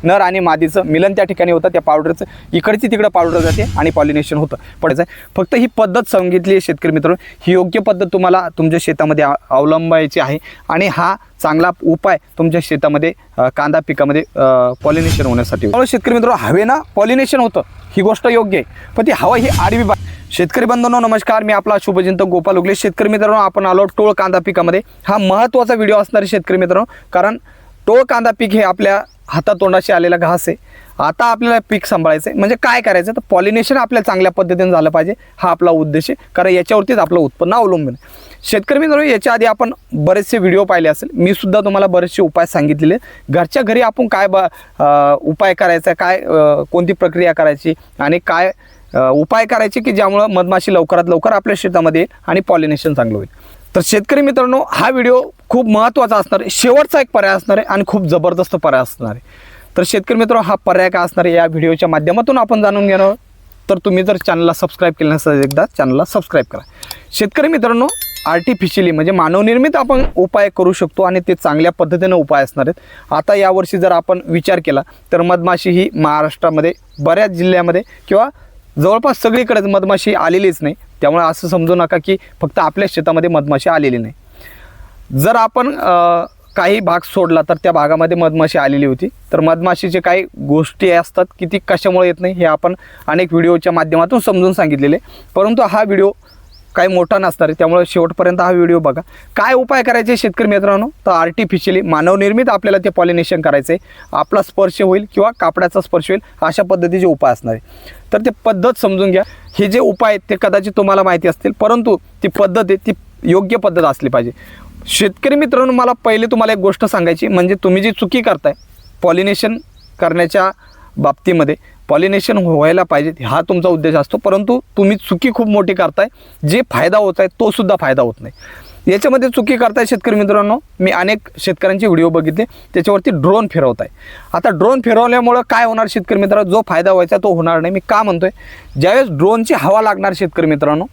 नर आणि मादीचं मिलन त्या ठिकाणी होतं, त्या पावडरचं इकडची तिकडं पावडर जाते आणि पॉलिनेशन होतं पडायचं आहे. फक्त ही पद्धत सांगितली आहे शेतकरी मित्रांनो, ही योग्य पद्धत तुम्हाला तुमच्या शेतामध्ये अवलंबायची आहे आणि हा चांगला उपाय तुमच्या शेतामध्ये कांदा पिकामध्ये पॉलिनेशन होण्यासाठी. त्यामुळे शेतकरी मित्रांनो हवेना पॉलिनेशन होतं ही गोष्ट योग्य आहे, पण ती हवा ही आडवी. शेतकरी बंधूंनो नमस्कार, मी आपला शुभचिंतक गोपाल उगले. शेतकरी मित्रांनो आपण आलो टोळ कांदा पिकामध्ये. हा महत्त्वाचा व्हिडिओ असणार आहे शेतकरी मित्रांनो, कारण टोळ कांदा पीक हे आपल्या हातातोंडाशी आलेला घास आहे. आता आपल्याला पीक सांभाळायचं आहे, म्हणजे काय करायचं तर पॉलिनेशन आपल्याला चांगल्या पद्धतीने झालं पाहिजे, हा आपला उद्देश आहे. कारण याच्यावरतीच आपलं उत्पन्न अवलंबून आहे. शेतकरी मित्रांनो याच्या आधी आपण बरेचसे व्हिडिओ पाहिले असेल, मी सुद्धा तुम्हाला बरेचसे उपाय सांगितलेले. घरच्या घरी आपण काय उपाय करायचा, काय कोणती प्रक्रिया करायची आणि काय उपाय करायचे की ज्यामुळं मधमाशी लवकरात लवकर आपल्या शेतामध्ये येईल आणि पॉलिनेशन चांगलं होईल. तर शेतकरी मित्रांनो हा व्हिडिओ खूप महत्त्वाचा असणार आहे, शेवटचा एक पर्याय असणार आहे आणि खूप जबरदस्त पर्याय असणार आहे. तर शेतकरी मित्रांनो हा पर्याय काय असणार आहे या व्हिडिओच्या माध्यमातून आपण जाणून घेणार. तर तुम्ही जर चॅनलला सबस्क्राईब केलं नसेल एकदा चॅनलला सबस्क्राईब करा. शेतकरी मित्रांनो आर्टिफिशियली म्हणजे मानवनिर्मित आपण उपाय करू शकतो आणि ते चांगल्या पद्धतीने उपाय असणार आहेत. आता यावर्षी जर आपण विचार केला तर मधमाशी ही महाराष्ट्रामध्ये बऱ्याच जिल्ह्यामध्ये किंवा जवळपास सगळीकडेच मधमाशी आलेलीच नाही. त्यामुळे असं समजू नका की फक्त आपल्या शेतामध्ये मधमाशी आलेली नाही. जर आपण काही भाग सोडला तर त्या भागामध्ये मधमाशी आलेली होती. तर मधमाशीचे काही गोष्टी असतात की ती कशामुळे येत नाही हे आपण अनेक व्हिडिओच्या माध्यमातून समजून सांगितलेले. परंतु हा व्हिडिओ काही मोठा नसणार आहे, त्यामुळे शेवटपर्यंत हा व्हिडिओ बघा. काय उपाय करायचे शेतकरी मित्रांनो, तर आर्टिफिशियली मानवनिर्मित आपल्याला ते पॉलिनेशन करायचं आहे. आपला स्पर्श होईल किंवा कापडाचा स्पर्श होईल अशा पद्धतीचे उपाय असणार आहे. तर ते पद्धत समजून घ्या. हे जे उपाय आहेत ते कदाचित तुम्हाला माहिती असतील, परंतु ती पद्धत आहे ती योग्य पद्धत असली पाहिजे. शेतकरी मित्रांनो मला पहिले तुम्हाला एक गोष्ट सांगायची, म्हणजे तुम्ही जी चुकी करताय पॉलिनेशन करण्याच्या बाबतीमध्ये, पॉलिनेशन व्हायला पाहिजे हा तुमचा उद्देश असतो, परंतु तुम्ही चुकी खूप मोठी करताय. जे फायदा होत आहे तो सुद्धा फायदा होत नाही. याच्यामध्ये चुकी करताय शेतकरी मित्रांनो. मी अनेक शेतकऱ्यांचे व्हिडिओ बघितले, त्याच्यावरती ड्रोन फिरवत आहे. आता ड्रोन फिरवल्यामुळं काय होणार शेतकरी मित्रांनो, जो फायदा व्हायचा तो होणार नाही. मी का म्हणतोय, ज्यावेळेस ड्रोनची हवा लागणार शेतकरी मित्रांनो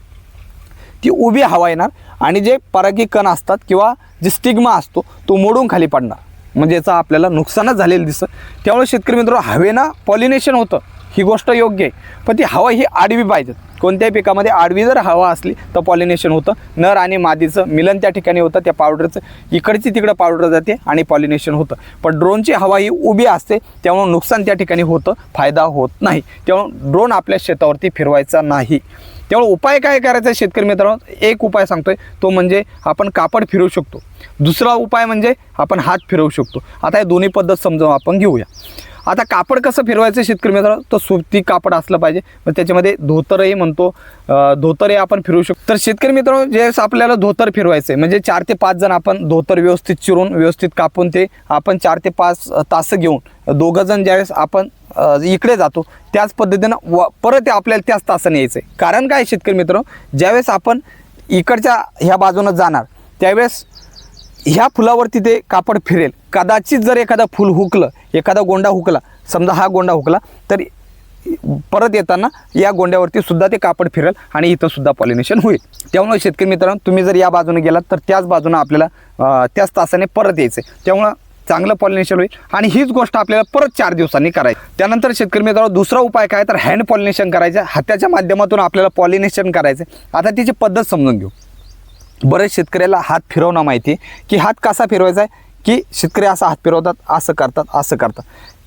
ती उभी हवा येणार आणि जे परागी कण असतात किंवा जे स्टिग्मा असतो तो मोडून खाली पडणार, म्हणजे याचा आपल्याला नुकसानच झालेलं दिसतं. त्यामुळे शेतकरी मित्रांनो हवेना पॉलिनेशन होतं ही गोष्ट योग्य आहे, पण ती हवा ही आडवी पाहिजे. कोणत्याही पिकामध्ये आडवी जर हवा असली तर पॉलिनेशन होतं. नर आणि मादीचं मिलन त्या ठिकाणी होतं, त्या पावडरचं इकडची तिकडं पावडर जाते आणि पॉलिनेशन होतं. पण ड्रोनची हवा ही उभी असते, त्यामुळे नुकसान त्या ठिकाणी होतं, फायदा होत नाही. त्यामुळे ड्रोन आपल्या शेतावरती फिरवायचा नाही. त्यामुळे उपाय काय करायचा शेतकरी मित्रांनो, एक उपाय सांगतोय तो म्हणजे आपण कापड फिरवू शकतो. दुसरा उपाय म्हणजे आपण हात फिरवू शकतो. आता हे दोन्ही पद्धत समजावून आपण घेऊया. आता कापड कसं फिरवायचं शेतकरी मित्रांनो, तर सुती कापड असलं पाहिजे. मग त्याच्यामध्ये धोतरही म्हणतो, धोतरही आपण फिरवू शकतो. तर शेतकरी मित्रांनो ज्यावेळेस आपल्याला धोतर फिरवायचं आहे, म्हणजे 4 ते 5 जण आपण धोतर व्यवस्थित चिरून व्यवस्थित कापून ते आपण 4 ते 5 तास घेऊन 2 जण ज्यावेळेस आपण इकडे जातो त्याच पद्धतीनं परत आपल्याला त्याच तासाने यायचं आहे. कारण काय शेतकरी मित्रांनो, ज्यावेळेस आपण इकडच्या ह्या बाजूनं जाणार त्यावेळेस ह्या फुलावरती ते कापड फिरेल. कदाचित जर एखादा फुल हुकलं, एखादा गोंडा हुकला, समजा हा गोंडा हुकला, तर परत येताना या गोंड्यावरती सुद्धा ते कापड फिरेल आणि इथं सुद्धा पॉलिनेशन होईल. त्यामुळे शेतकरी मित्रांनो तुम्ही जर या बाजूने गेलात तर त्याच बाजूने आपल्याला त्याच तासाने परत यायचं आहे. त्यामुळं चांगलं पॉलिनेशन होईल आणि हीच गोष्ट आपल्याला परत 4 दिवसांनी करायची. त्यानंतर शेतकरी मित्रांनो दुसरा उपाय काय तर हँड पॉलिनेशन करायचं. हाताच्या माध्यमातून आपल्याला पॉलिनेशन करायचं. आता तिची पद्धत समजून घेऊ. बरेच शेतकऱ्याला हात फिरवणं माहिती आहे की हात कसा फिरवायचा आहे, की शेतकरी असा हात फिरवतात, असं करतात.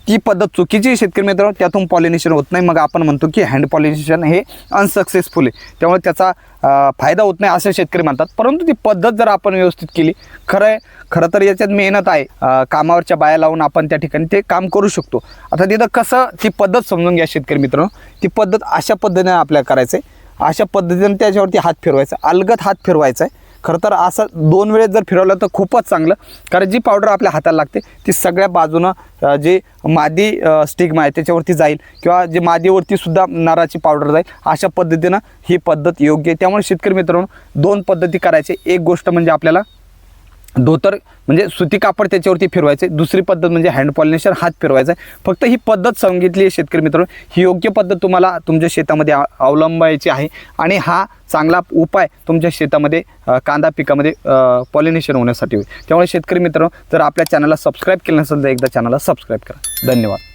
ती पद्धत चुकीची शेतकरी मित्रांनो, त्यातून पॉलिनेशन होत नाही. मग आपण म्हणतो की हँड पॉलिनेशन हे अनसक्सेसफुल आहे, त्यामुळे त्याचा फायदा होत नाही असं शेतकरी म्हणतात. परंतु ती पद्धत जर आपण व्यवस्थित केली, खरं तर याच्यात मेहनत आहे. कामावरच्या बाया लावून आपण त्या ठिकाणी ते काम करू शकतो. आता तिथं कसं ती पद्धत समजून घ्या शेतकरी मित्रांनो. ती पद्धत अशा पद्धतीने आपल्याला करायचं आहे. अशा पद्धतीने त्याच्यावरती हात फिरवायचा, अलगद हात फिरवायचा आहे. खरं तर असं 2 वेळेस जर फिरवलं तर खूपच चांगलं, कारण जी पावडर आपल्या हाताला लागते ती सगळ्या बाजूनं जे मादी स्टिग्मा आहे त्याच्यावरती जाईल किंवा जे मादीवरती सुद्धा नराची पावडर जाईल. अशा पद्धतीनं ही पद्धत योग्य आहे. त्यामुळे शेतकरी मित्रांनो 2 पद्धती करायचे. एक गोष्ट म्हणजे आपल्याला धोतर म्हणजे सुती कापड त्याच्यावरती फिरवायचे. दुसरी पद्धत म्हणजे हँड पॉलिनेशन, हात फिरवायचा आहे. फक्त ही पद्धत सांगितली आहे शेतकरी मित्रांनो. ही योग्य पद्धत तुम्हाला तुमच्या शेतामध्ये अवलंबायची आहे आणि हा चांगला उपाय तुमच्या शेतामध्ये कांदा पिकामध्ये पॉलिनेशन होण्यासाठी होईल. त्यामुळे शेतकरी मित्रांनो, जर आपल्या चॅनलला सबस्क्राईब केलं नसेल तर एकदा चॅनलला सबस्क्राईब करा. धन्यवाद.